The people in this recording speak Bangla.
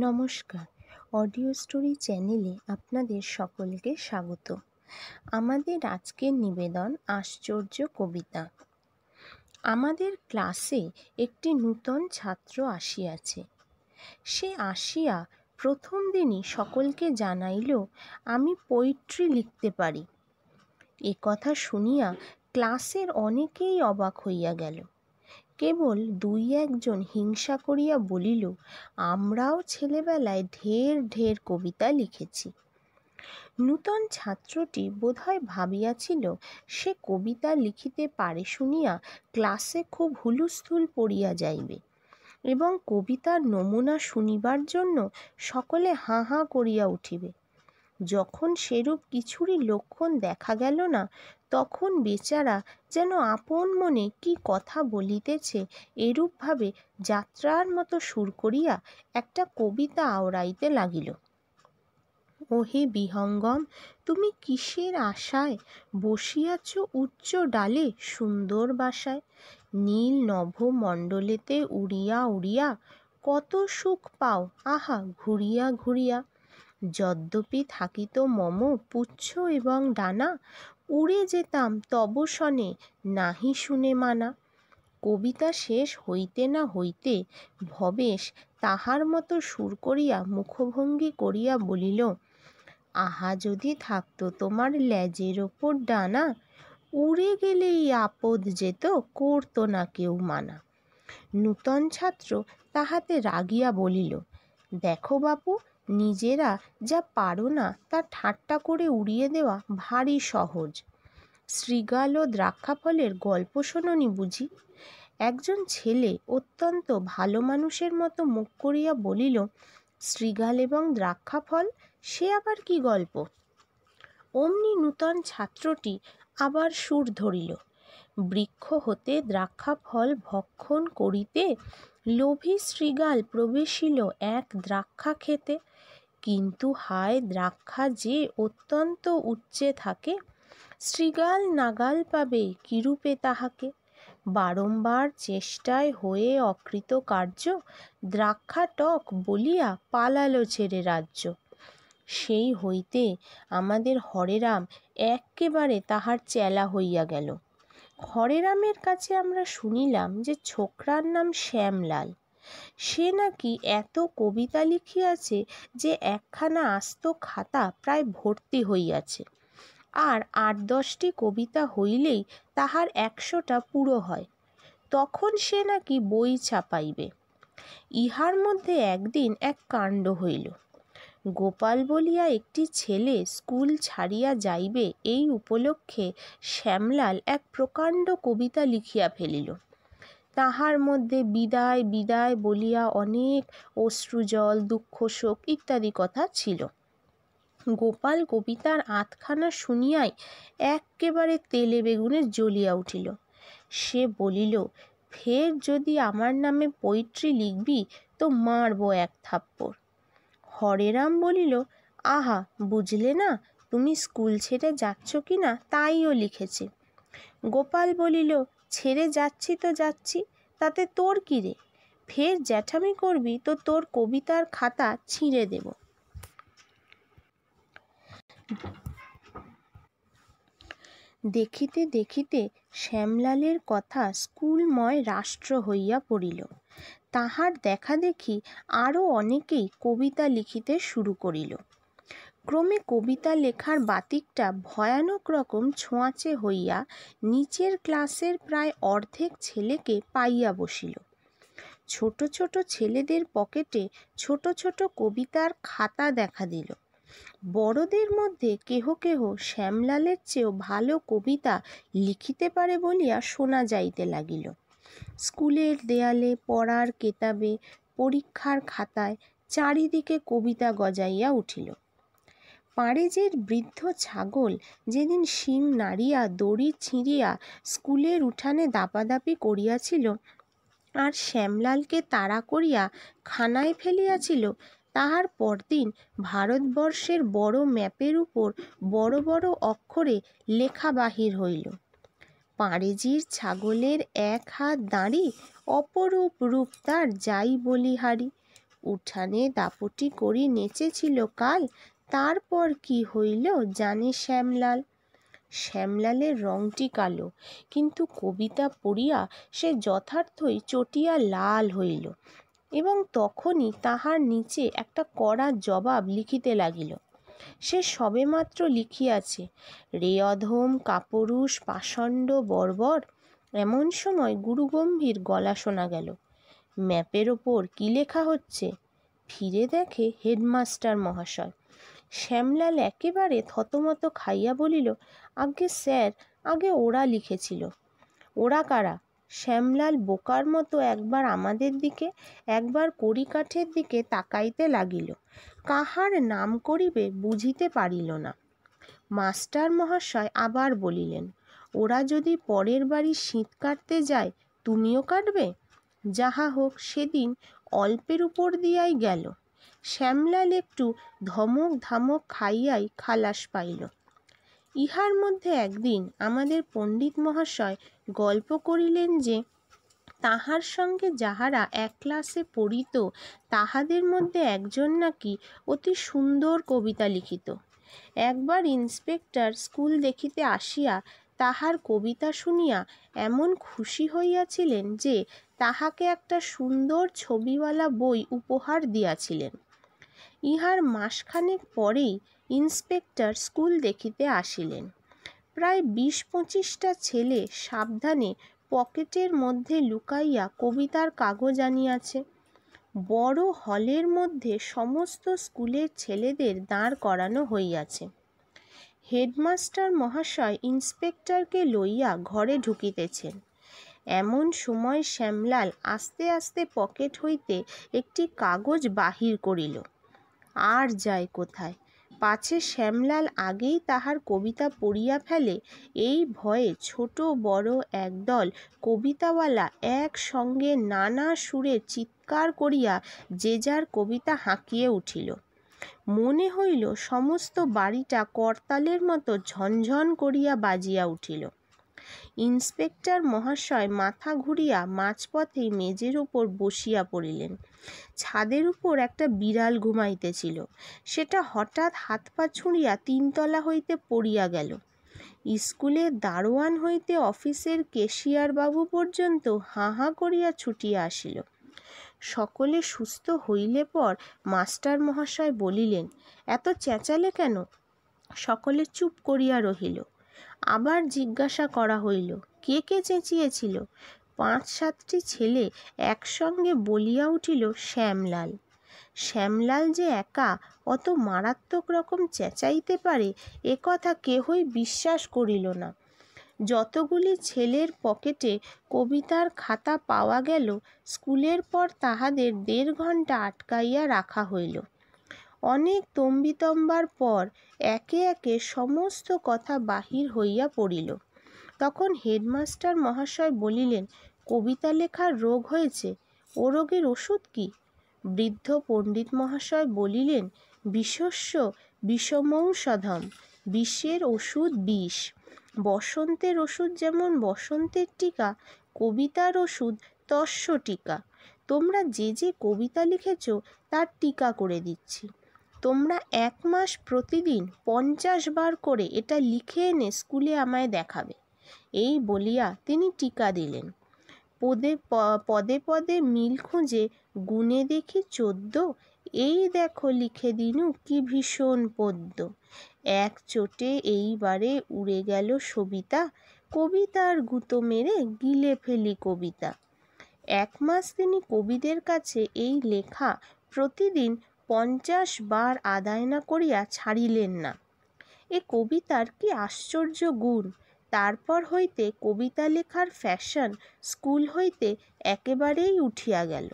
নমস্কার, অডিও স্টোরি চ্যানেলে আপনাদের সকলকে স্বাগত। আমাদের আজকের নিবেদন আশ্চর্য কবিতা। আমাদের ক্লাসে একটি নূতন ছাত্র আসিয়াছে। সে আসিয়া প্রথম দিনই সকলকে জানাইল, আমি পোয়েট্রি লিখতে পারি। এ কথা শুনিয়া ক্লাসের অনেকেই অবাক হইয়া গেল। কেবল দুই একজন হিংসা করিয়া বলিল, আমরাও ছেলেবেলায় ঢের ঢের কবিতা লিখেছি। নূতন ছাত্রটি বোধহয় ভাবিয়াছিল সে কবিতা লিখিতে পারে শুনিয়া ক্লাসে খুব হুলস্থুল পড়িয়া যাইবে এবং কবিতার নমুনা শুনিবার জন্য সকলে হাঁ হাঁ করিয়া উঠিবে। যখন সেরূপ কিছুরই লক্ষণ দেখা গেল না, তখন বেচারা যেন আপন মনে কি কথা বলিতেছে এরূপভাবে যাত্রার মতো সুর করিয়া একটা কবিতা আওড়াইতে লাগিল। ওহে বিহঙ্গম, তুমি কিসের আশায় বসিয়াছ উচ্চ ডালে সুন্দর বাসায়? নীল নভ মণ্ডলেতে উড়িয়া উড়িয়া কত সুখ পাও আহা ঘুরিয়া ঘুরিয়া। যদ্যপি থাকিত মম পুচ্ছ এবং ডানা, উড়ে যেতাম তব শনে নাহি শুনে মানা। কবিতা শেষ হইতে না হইতে ভবেশ তাহার মতো সুর করিয়া মুখভঙ্গি করিয়া বলিল, আহা যদি থাকতো তোমার লেজের ওপর ডানা, উড়ে গেলেই আপদ যেত করতো না কেউ মানা। নূতন ছাত্র তাহাতে রাগিয়া বলিল, দেখো বাপু, নিজেরা যা পারো না তা ঠাট্টা করে উড়িয়ে দেওয়া ভারী সহজ। শৃগাল ও দ্রাক্ষাফলের গল্প শোনোনি বুঝি? একজন ছেলে অত্যন্ত ভালো মানুষের মতো মুখ করিয়া বলিল, শৃগাল এবং দ্রাক্ষাফল, সে আবার কি গল্প? অমনি নূতন ছাত্রটি আবার সুর ধরিল, বৃক্ষ হতে দ্রাক্ষাফল ভক্ষণ করিতে লোভী শৃগাল প্রবেশিল এক দ্রাক্ষা খেতে। কিন্তু হায়, দ্রাক্ষা যে অত্যন্ত উচ্চে থাকে, শৃগাল নাগাল পাবে কিরূপে তাহাকে? বারংবার চেষ্টায় হয়ে অকৃতকার্য, দ্রাক্ষা টক বলিয়া পালালো ছেড়ে রাজ্য। সেই হইতে আমাদের হরেরাম এক্কেবারে তাহার চেলা হইয়া গেল। হরেরামের কাছে আমরা শুনিলাম যে ছোকরার নাম শ্যামলাল। সে নাকি এত কবিতা লিখিয়াছে যে একখানা আস্ত খাতা প্রায় ভর্তি হইয়াছে, আর ৮-১০টি কবিতা হইলেই তাহার ১০০টা পুরো হয়। তখন সে নাকি বই ছাপাইবে। ইহার মধ্যে একদিন এক কাণ্ড হইল। গোপাল বলিয়া একটি ছেলে স্কুল ছাড়িয়া যাইবে, এই উপলক্ষে শ্যামলাল এক প্রকাণ্ড কবিতা লিখিয়া ফেলিল। তাহার মধ্যে বিদায় বিদায় বলিয়া অনেক অশ্রুজল, দুঃখ, শোক ইত্যাদি কথা ছিল। গোপাল কবিতার আধখানা শুনিয়াই এক্কেবারে তেলে বেগুনে জ্বলিয়া উঠিল। সে বলিল, ফের যদি আমার নামে পোয়েট্রি লিখবি তো মারব এক থাপ্পড়। হরেরাম বলিল, আহা, বুঝলে না, তুমি স্কুল ছেড়ে যাচ্ছ কি না তাইও লিখেছে। গোপাল বলিল, ছেড়ে যাচ্ছি তো যাচ্ছি, তাতে তোর কি রে? ফের জ্যাঠামি করবি তো তোর কবিতার খাতা ছিঁড়ে দেব। দেখিতে দেখিতে শ্যামলালের কথা স্কুলময় রাষ্ট্র হইয়া পড়িল। তাহার দেখা দেখি আরও অনেকেই কবিতা লিখিতে শুরু করিল। ক্রমে কবিতা লেখার বাতিকটা ভয়ানক রকম ছোঁয়াচে হইয়া নিচের ক্লাসের প্রায় অর্ধেক ছেলেকে পাইয়া বসিল। ছোট ছোট ছেলেদের পকেটে ছোট ছোট কবিতার খাতা দেখা দিল। বড়দের মধ্যে কেহ কেহ শ্যামলালের চেয়েও ভালো কবিতা লিখিতে পারে বলিয়া শোনা যাইতে লাগিল। স্কুলের দেয়ালে, পড়ার কেতাবে, পরীক্ষার খাতায় চারিদিকে কবিতা গজাইয়া উঠিল। পাড়েজের বৃদ্ধ ছাগল যেদিন শিং নাড়িয়া দড়ি ছিঁড়িয়া স্কুলের উঠানে দাপাদাপি করিয়াছিল আর শ্যামলালকে তাড়া করিয়া খানায় ফেলিয়াছিল, তাহার পরদিন ভারতবর্ষের বড় ম্যাপের উপর বড় বড় অক্ষরে লেখা বাহির হইল, পাড়েজির ছাগলের এক হাত দাঁড়ি, অপরূপ রূপ তার যাই বলিহারি। উঠানে দাপটি করি নেচেছিল কাল, তারপর কি হইল জানে শ্যামলাল। শ্যামলালের রংটি কালো, কিন্তু কবিতা পড়িয়া সে যথার্থই চটিয়া লাল হইল, এবং তখনই তাহার নিচে একটা কড়া জবাব লিখিতে লাগিল। সে সবেমাত্র লিখিয়াছে, রে অধম কাপুরুষ পাষণ্ড বর্বর। এমন সময় গুরুগম্ভীর গলা শোনা গেল, ম্যাপের ওপর কি লেখা হচ্ছে? ফিরে দেখে হেডমাস্টার মহাশয়। শ্যামলাল একেবারে থতমত খাইয়া বলিল, আজ্ঞে স্যার, আগে ওরা লিখেছিল। ওরা কারা? শ্যামলাল বোকার মতো একবার আমাদের দিকে একবার কড়িকাঠের দিকে তাকাইতে লাগিল। কাহার নাম করিবে বুঝিতে পারিল না। মাস্টার মহাশয় আবার বলিলেন, ওরা যদি পরের বাড়ি শীত কাটতে যায়, তুমিও কাটবে? যাহা হোক, সেদিন অল্পের উপর দিয়াই গেল। শ্যামলাল একটু ধমক ধামক খাইয়াই খালাস পাইল। ইহার মধ্যে একদিন আমাদের পণ্ডিত মহাশয় গল্প করিলেন যে, তাহার সঙ্গে যাহারা এক ক্লাসে পড়িত তাহাদের মধ্যে একজন নাকি অতি সুন্দর কবিতা লিখিত। একবার ইন্সপেক্টর স্কুল দেখিতে আসিয়া তাহার কবিতা শুনিয়া এমন খুশি হইয়াছিলেন যে তাহাকে একটা সুন্দর ছবিওয়ালা বই উপহার দিয়াছিলেন। ইহার মাসখানেক পরেই ইন্সপেক্টর স্কুল দেখিতে আসিলেন। প্রায় ২০-২৫টা ছেলে সাবধানে পকেটের মধ্যে লুকাইয়া কবিতার কাগজ আনিয়াছে। বড় হলের মধ্যে সমস্ত স্কুলের ছেলেদের দাঁড় করানো হইয়াছে। হেডমাস্টার মহাশয় ইন্সপেক্টরকে লইয়া ঘরে ঢুকিতেছেন। এমন সময় শ্যামলাল আস্তে আস্তে পকেট হইতে একটি কাগজ বাহির করিল। আর যায় কোথায়, পাছে শ্যামলাল আগেই তাহার কবিতা পড়িয়া ফেলে, এই ভয়ে ছোট বড় একদল কবিতাওয়ালা একসঙ্গে নানা সুরে চিৎকার করিয়া যে যার কবিতা হাঁকিয়ে উঠিল। মনে হইল সমস্ত বাড়িটা করতালের মতো ঝনঝন করিয়া বাজিয়া উঠিল। ইন্সপেক্টর মহাশয় মাথা ঘুরিয়া মাঝপথেই মেজের উপর বসিয়া পড়িলেন। ছাদের উপর একটা বিড়াল ঘুমাইতেছিল, সেটা হঠাৎ হাত পা ছুঁড়িয়া ৩তলা হইতে পড়িয়া গেল। স্কুলের দারোয়ান হইতে অফিসের কেশিয়ার বাবু পর্যন্ত হাঁ হাঁ করিয়া ছুটিয়া আসিল। সকলে সুস্থ হইলে পর মাস্টার মহাশয় বলিলেন, এত চেঁচালে কেন? সকলে চুপ করিয়া রহিল। আবার জিজ্ঞাসা করা হইল, কে কে চেঁচিয়েছিল? ৫-৭টি ছেলে একসঙ্গে বলিয়া উঠিল, শ্যামলাল। শ্যামলাল যে একা অত মারাত্মক রকম চেঁচাইতে পারে এ কথা কেহই বিশ্বাস করিল না। যতগুলি ছেলের পকেটে কবিতার খাতা পাওয়া গেল, স্কুলের পর তাহাদের ১.৫ ঘণ্টা আটকাইয়া রাখা হইল। অনেক তম্বিতম্বার পর একে একে সমস্ত কথা বাহির হইয়া পড়িল। তখন হেডমাস্টার মহাশয় বলিলেন, কবিতা লেখার রোগ হয়েছে, ও রোগের ওষুধ কি? বৃদ্ধ পণ্ডিত মহাশয় বলিলেন, বিষস্য বিষমৌষধম, বিষের ওষুধ বিষ। বসন্তের ওষুধ যেমন বসন্তের টিকা, কবিতার ওষুধ তস্য টিকা। তোমরা যে যে কবিতা লিখেছ তার টিকা করে দিচ্ছি। তোমরা ১ মাস প্রতিদিন ৫০ বার করে এটা লিখে এনে স্কুলে আমায় দেখাবে। এই বলিয়া তিনি টিকা দিলেন। পদে পদে মিল খুঁজে গুনে দেখি ১৪, এই দেখো লিখে দিনু কি ভীষণ পদ্য। এক চোটে এইবারে উড়ে গেল সবিতা, কবিতার গুঁতো মেরে গিলে ফেলি কবিতা। ১ মাস তিনি কবিদের কাছে এই লেখা প্রতিদিন ৫০ বার আদায় না করিয়া ছাড়িলেন না। এ কবিতার কি আশ্চর্য গুণ! তারপর হইতে কবিতা লেখার ফ্যাশন স্কুল হইতে একেবারেই উঠিয়া গেল।